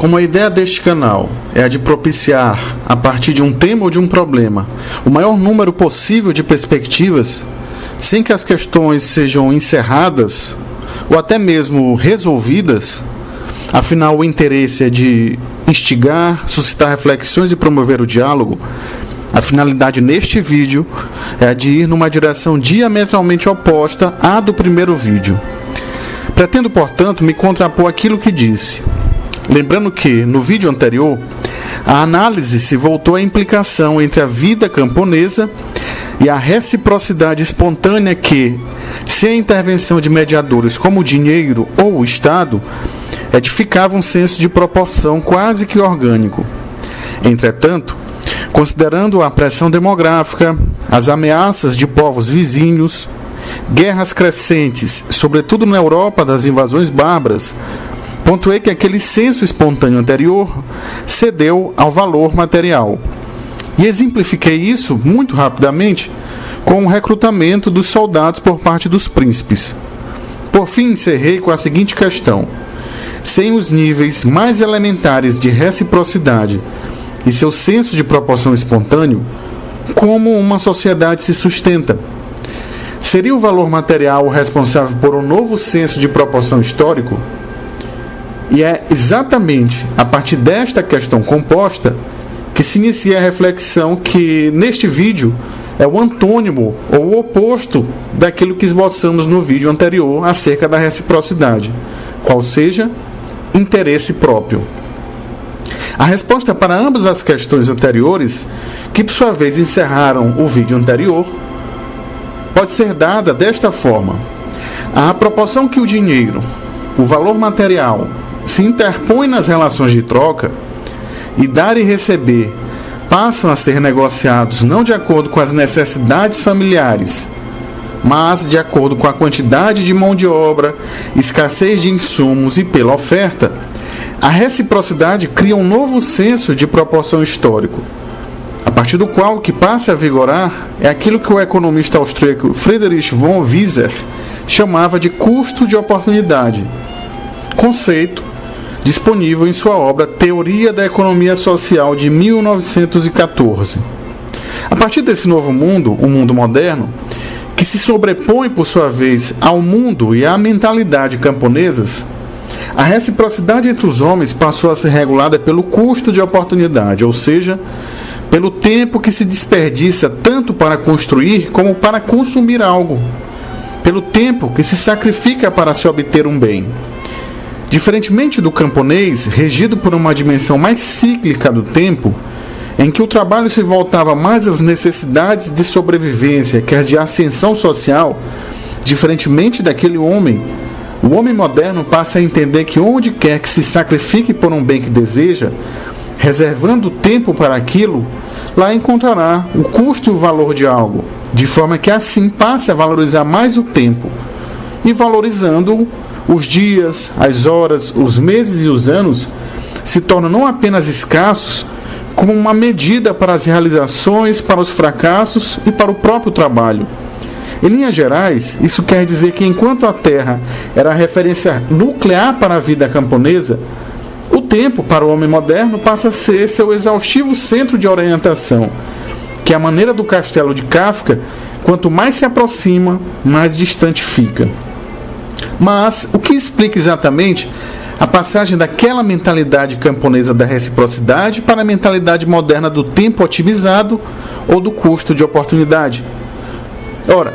Como a ideia deste canal é a de propiciar, a partir de um tema ou de um problema, o maior número possível de perspectivas, sem que as questões sejam encerradas ou até mesmo resolvidas, afinal o interesse é de instigar, suscitar reflexões e promover o diálogo, a finalidade neste vídeo é a de ir numa direção diametralmente oposta à do primeiro vídeo. Pretendo, portanto, me contrapor àquilo que disse. Lembrando que, no vídeo anterior, a análise se voltou à implicação entre a vida camponesa e a reciprocidade espontânea que, sem a intervenção de mediadores como o dinheiro ou o Estado, edificava um senso de proporção quase que orgânico. Entretanto, considerando a pressão demográfica, as ameaças de povos vizinhos, guerras crescentes, sobretudo na Europa das invasões bárbaras, pontuei que aquele senso espontâneo anterior cedeu ao valor material. E exemplifiquei isso muito rapidamente com o recrutamento dos soldados por parte dos príncipes. Por fim, encerrei com a seguinte questão: sem os níveis mais elementares de reciprocidade e seu senso de proporção espontâneo, como uma sociedade se sustenta? Seria o valor material o responsável por um novo senso de proporção histórico? E é exatamente a partir desta questão composta que se inicia a reflexão que, neste vídeo, é o antônimo ou o oposto daquilo que esboçamos no vídeo anterior acerca da reciprocidade, qual seja, interesse próprio. A resposta para ambas as questões anteriores, que por sua vez encerraram o vídeo anterior, pode ser dada desta forma: à proporção que o dinheiro, o valor material, se interpõe nas relações de troca, e dar e receber passam a ser negociados não de acordo com as necessidades familiares, mas de acordo com a quantidade de mão de obra, escassez de insumos e pela oferta, a reciprocidade cria um novo senso de proporção histórico, a partir do qual o que passa a vigorar é aquilo que o economista austríaco Friedrich von Wieser chamava de custo de oportunidade, conceito disponível em sua obra Teoria da Economia Social de 1914. A partir desse novo mundo, o mundo moderno, que se sobrepõe por sua vez ao mundo e à mentalidade camponesas, a reciprocidade entre os homens passou a ser regulada pelo custo de oportunidade, ou seja, pelo tempo que se desperdiça tanto para construir como para consumir algo, pelo tempo que se sacrifica para se obter um bem. Diferentemente do camponês, regido por uma dimensão mais cíclica do tempo, em que o trabalho se voltava mais às necessidades de sobrevivência que às de ascensão social, diferentemente daquele homem, o homem moderno passa a entender que onde quer que se sacrifique por um bem que deseja, reservando tempo para aquilo, lá encontrará o custo e o valor de algo, de forma que assim passe a valorizar mais o tempo, e valorizando-o, os dias, as horas, os meses e os anos se tornam não apenas escassos, como uma medida para as realizações, para os fracassos e para o próprio trabalho. Em linhas gerais, isso quer dizer que enquanto a terra era a referência nuclear para a vida camponesa, o tempo para o homem moderno passa a ser seu exaustivo centro de orientação, que, à maneira do castelo de Kafka, quanto mais se aproxima, mais distante fica. Mas o que explica exatamente a passagem daquela mentalidade camponesa da reciprocidade para a mentalidade moderna do tempo otimizado ou do custo de oportunidade? Ora,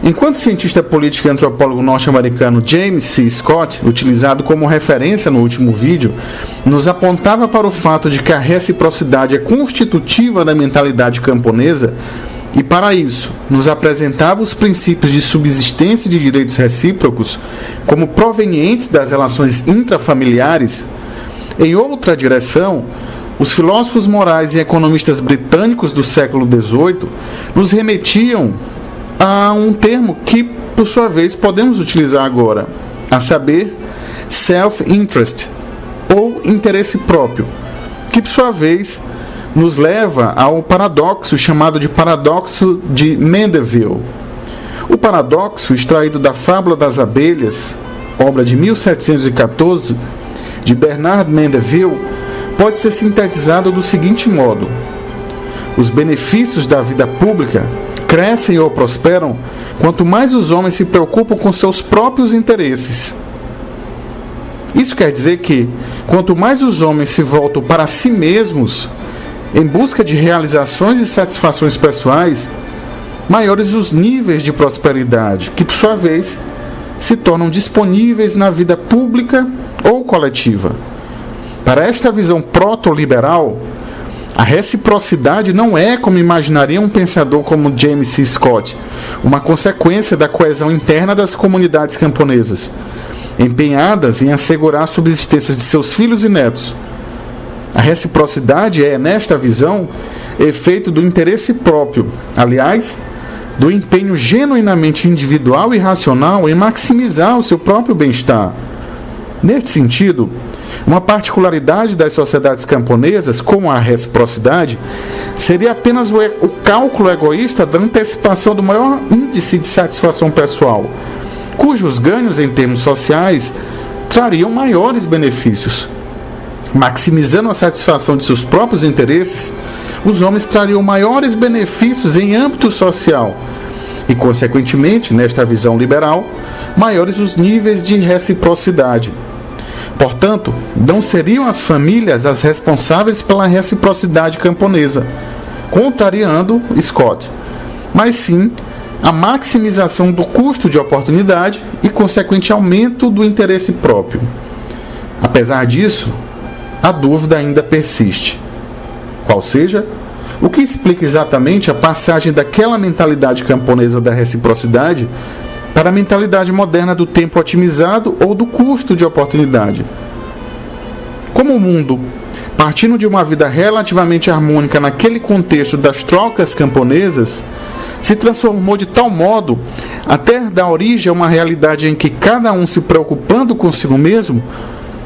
enquanto o cientista político e antropólogo norte-americano James C. Scott, utilizado como referência no último vídeo, nos apontava para o fato de que a reciprocidade é constitutiva da mentalidade camponesa, e para isso nos apresentava os princípios de subsistência de direitos recíprocos como provenientes das relações intrafamiliares, em outra direção, os filósofos morais e economistas britânicos do século XVIII nos remetiam a um termo que, por sua vez, podemos utilizar agora, a saber, self-interest, ou interesse próprio, que, por sua vez, nos leva ao paradoxo chamado de paradoxo de Mandeville. O paradoxo, extraído da Fábula das Abelhas, obra de 1714, de Bernard Mandeville, pode ser sintetizado do seguinte modo: os benefícios da vida pública crescem ou prosperam quanto mais os homens se preocupam com seus próprios interesses. Isso quer dizer que, quanto mais os homens se voltam para si mesmos, em busca de realizações e satisfações pessoais, maiores os níveis de prosperidade, que, por sua vez, se tornam disponíveis na vida pública ou coletiva. Para esta visão proto-liberal, a reciprocidade não é, como imaginaria um pensador como James C. Scott, uma consequência da coesão interna das comunidades camponesas, empenhadas em assegurar a subsistência de seus filhos e netos. A reciprocidade é, nesta visão, efeito do interesse próprio, aliás, do empenho genuinamente individual e racional em maximizar o seu próprio bem-estar. Neste sentido, uma particularidade das sociedades camponesas, como a reciprocidade, seria apenas o cálculo egoísta da antecipação do maior índice de satisfação pessoal, cujos ganhos em termos sociais trariam maiores benefícios. Maximizando a satisfação de seus próprios interesses, os homens trariam maiores benefícios em âmbito social e, consequentemente, nesta visão liberal, maiores os níveis de reciprocidade. Portanto, não seriam as famílias as responsáveis pela reciprocidade camponesa, contrariando Scott, mas sim a maximização do custo de oportunidade e consequente aumento do interesse próprio. Apesar disso, a dúvida ainda persiste. Qual seja, o que explica exatamente a passagem daquela mentalidade camponesa da reciprocidade para a mentalidade moderna do tempo otimizado ou do custo de oportunidade? Como o mundo, partindo de uma vida relativamente harmônica naquele contexto das trocas camponesas, se transformou de tal modo até dar origem a uma realidade em que cada um se preocupando consigo mesmo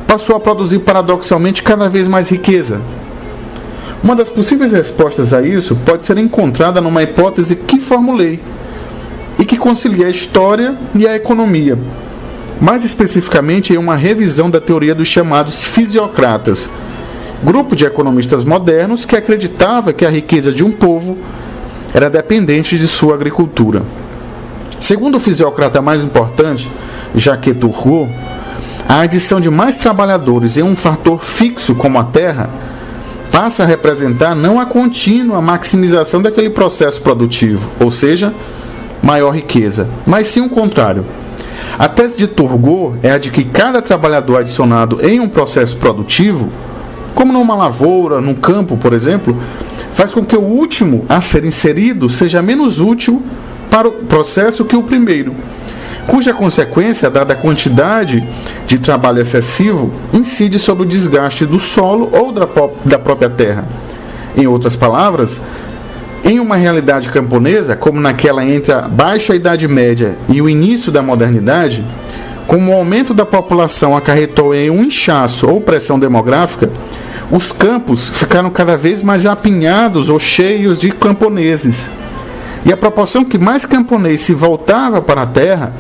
passou a produzir paradoxalmente cada vez mais riqueza. Uma das possíveis respostas a isso pode ser encontrada numa hipótese que formulei e que concilia a história e a economia, mais especificamente em uma revisão da teoria dos chamados fisiocratas, grupo de economistas modernos que acreditava que a riqueza de um povo era dependente de sua agricultura. Segundo o fisiocrata mais importante, Jacques Turgot, a adição de mais trabalhadores em um fator fixo como a terra passa a representar não a contínua maximização daquele processo produtivo, ou seja, maior riqueza, mas sim o contrário. A tese de Turgot é a de que cada trabalhador adicionado em um processo produtivo, como numa lavoura, num campo, por exemplo, faz com que o último a ser inserido seja menos útil para o processo que o primeiro, cuja consequência, dada a quantidade de trabalho excessivo, incide sobre o desgaste do solo ou da própria terra. Em outras palavras, em uma realidade camponesa, como naquela entre a Baixa Idade Média e o início da modernidade, como o aumento da população acarretou em um inchaço ou pressão demográfica, os campos ficaram cada vez mais apinhados ou cheios de camponeses. E à proporção que mais camponês se voltava para a terra,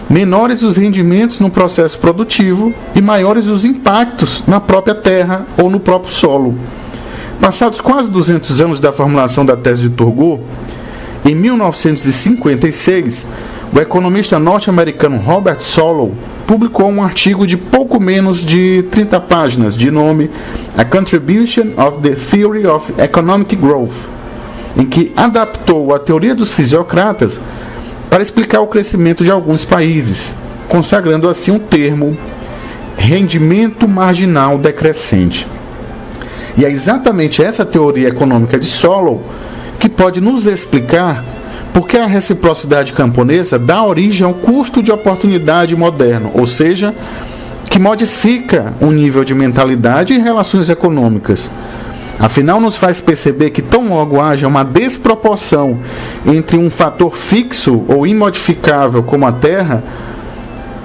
menores os rendimentos no processo produtivo e maiores os impactos na própria terra ou no próprio solo. Passados quase 200 anos da formulação da tese de Turgot, em 1956, o economista norte-americano Robert Solow publicou um artigo de pouco menos de 30 páginas, de nome A Contribution of the Theory of Economic Growth, em que adaptou a teoria dos fisiocratas para explicar o crescimento de alguns países, consagrando assim o termo rendimento marginal decrescente. E é exatamente essa teoria econômica de Solow que pode nos explicar por que a reciprocidade camponesa dá origem ao custo de oportunidade moderno, ou seja, que modifica o nível de mentalidade e relações econômicas. Afinal, nos faz perceber que tão logo haja uma desproporção entre um fator fixo ou imodificável como a terra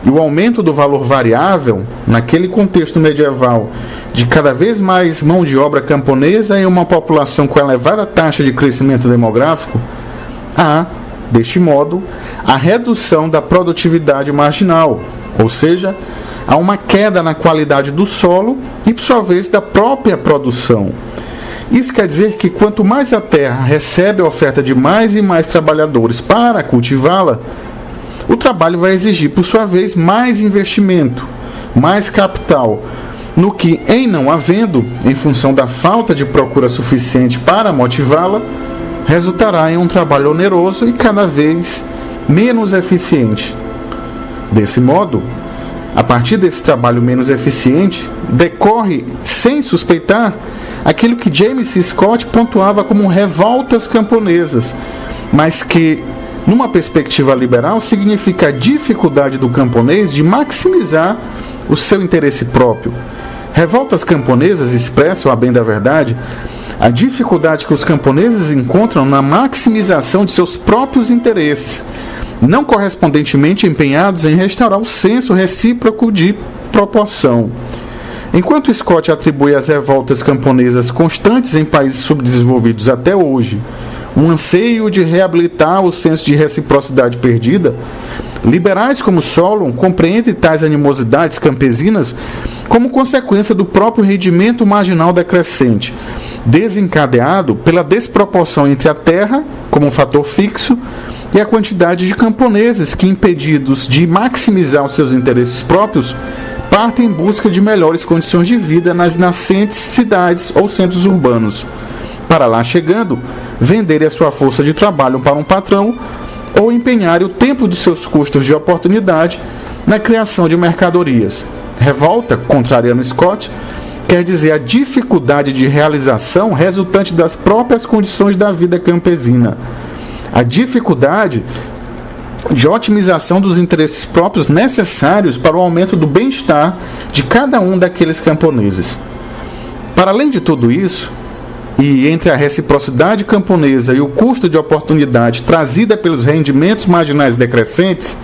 e o aumento do valor variável, naquele contexto medieval, de cada vez mais mão de obra camponesa em uma população com elevada taxa de crescimento demográfico, há, deste modo, a redução da produtividade marginal, ou seja, há uma queda na qualidade do solo e, por sua vez, da própria produção. Isso quer dizer que quanto mais a terra recebe a oferta de mais e mais trabalhadores para cultivá-la, o trabalho vai exigir, por sua vez, mais investimento, mais capital, no que, em não havendo, em função da falta de procura suficiente para motivá-la, resultará em um trabalho oneroso e cada vez menos eficiente. Desse modo, a partir desse trabalho menos eficiente, decorre, sem suspeitar, aquilo que James C. Scott pontuava como revoltas camponesas, mas que, numa perspectiva liberal, significa a dificuldade do camponês de maximizar o seu interesse próprio. Revoltas camponesas expressam, a bem da verdade, a dificuldade que os camponeses encontram na maximização de seus próprios interesses, não correspondentemente empenhados em restaurar o senso recíproco de proporção. Enquanto Scott atribui às revoltas camponesas constantes em países subdesenvolvidos até hoje um anseio de reabilitar o senso de reciprocidade perdida, liberais como Solon compreendem tais animosidades campesinas como consequência do próprio rendimento marginal decrescente, desencadeado pela desproporção entre a terra, como um fator fixo, e a quantidade de camponeses que, impedidos de maximizar os seus interesses próprios, partem em busca de melhores condições de vida nas nascentes cidades ou centros urbanos, para lá chegando, venderem a sua força de trabalho para um patrão ou empenharem o tempo dos seus custos de oportunidade na criação de mercadorias. Revolta, contrariando Scott, quer dizer a dificuldade de realização resultante das próprias condições da vida campesina. A dificuldade de otimização dos interesses próprios necessários para o aumento do bem-estar de cada um daqueles camponeses. Para além de tudo isso, e entre a reciprocidade camponesa e o custo de oportunidade trazida pelos rendimentos marginais decrescentes,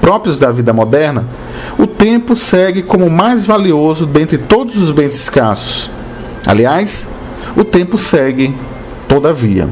próprios da vida moderna, o tempo segue como o mais valioso dentre todos os bens escassos. Aliás, o tempo segue, todavia.